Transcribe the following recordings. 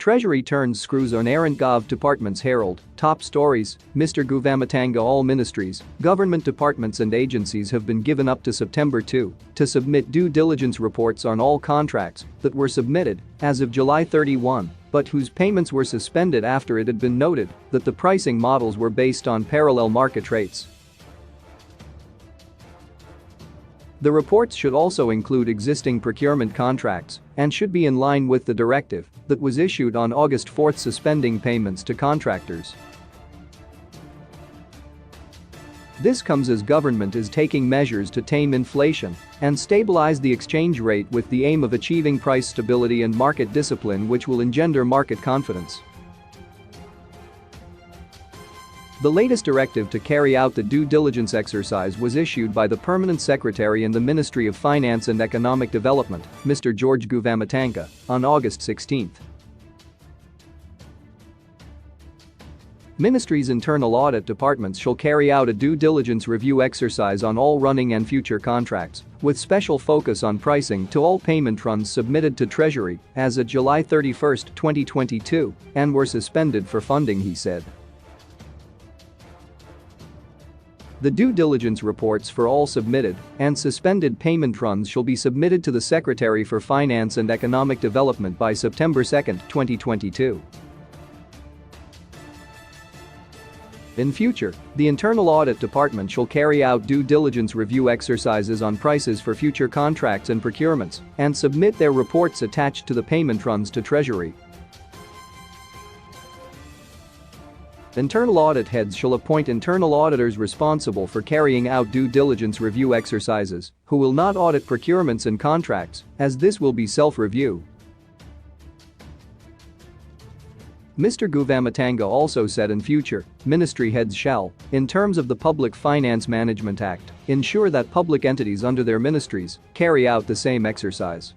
Treasury turns screws on errant Govt departments herald. Top stories: Mr. Guvamatanga. All ministries, government departments and agencies have been given up to September 2 to submit due diligence reports on all contracts that were submitted as of July 31, but whose payments were suspended after it had been noted that the pricing models were based on parallel market rates. The reports should also include existing procurement contracts and should be in line with the directive that was issued on August 4 suspending payments to contractors. This comes as government is taking measures to tame inflation and stabilize the exchange rate with the aim of achieving price stability and market discipline, which will engender market confidence. The latest directive to carry out the due diligence exercise was issued by the Permanent Secretary in the Ministry of Finance and Economic Development, Mr. George Guvamatanga, on August 16. Ministries' internal audit departments shall carry out a due diligence review exercise on all running and future contracts, with special focus on pricing to all payment runs submitted to Treasury as of July 31, 2022, and were suspended for funding, he said. The due diligence reports for all submitted and suspended payment runs shall be submitted to the Secretary for Finance and Economic Development by September 2, 2022. In future, the Internal Audit Department shall carry out due diligence review exercises on prices for future contracts and procurements and submit their reports attached to the payment runs to Treasury. Internal audit heads shall appoint internal auditors responsible for carrying out due diligence review exercises, who will not audit procurements and contracts, as this will be self-review. Mr. Guvamatanga also said in future, ministry heads shall, in terms of the Public Finance Management Act, ensure that public entities under their ministries carry out the same exercise.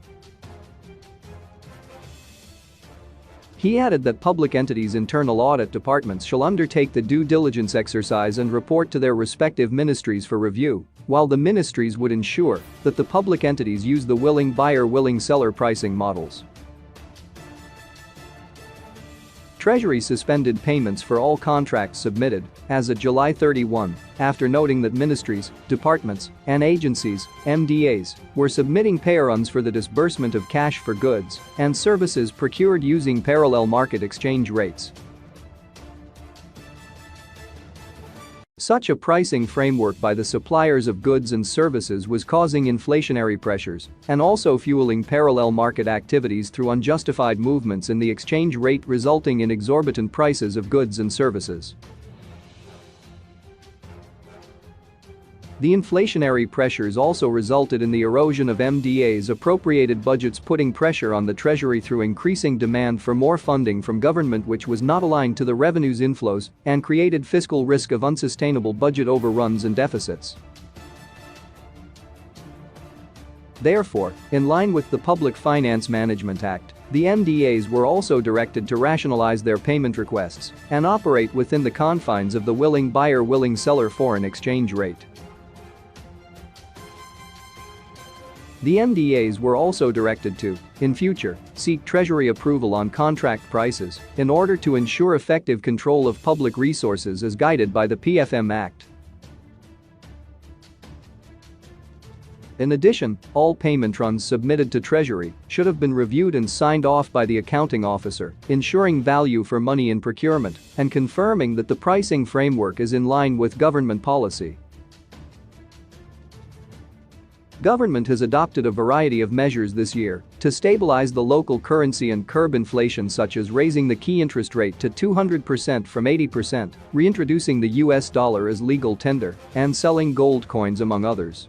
He added that public entities' internal audit departments shall undertake the due diligence exercise and report to their respective ministries for review, while the ministries would ensure that the public entities use the willing buyer willing seller pricing models. Treasury suspended payments for all contracts submitted as of July 31 after noting that ministries, departments, and agencies (MDAs) were submitting pay runs for the disbursement of cash for goods and services procured using parallel market exchange rates. Such a pricing framework by the suppliers of goods and services was causing inflationary pressures and also fueling parallel market activities through unjustified movements in the exchange rate, resulting in exorbitant prices of goods and services. The inflationary pressures also resulted in the erosion of MDA's appropriated budgets, putting pressure on the Treasury through increasing demand for more funding from government, which was not aligned to the revenues inflows and created fiscal risk of unsustainable budget overruns and deficits. Therefore, in line with the Public Finance Management Act, the MDAs were also directed to rationalize their payment requests and operate within the confines of the willing buyer willing seller foreign exchange rate. The MDAs were also directed to, in future, seek Treasury approval on contract prices in order to ensure effective control of public resources as guided by the PFM Act. In addition, all payment runs submitted to Treasury should have been reviewed and signed off by the accounting officer, ensuring value for money in procurement and confirming that the pricing framework is in line with government policy. Government has adopted a variety of measures this year to stabilize the local currency and curb inflation, such as raising the key interest rate to 200% from 80%, reintroducing the US dollar as legal tender, and selling gold coins, among others.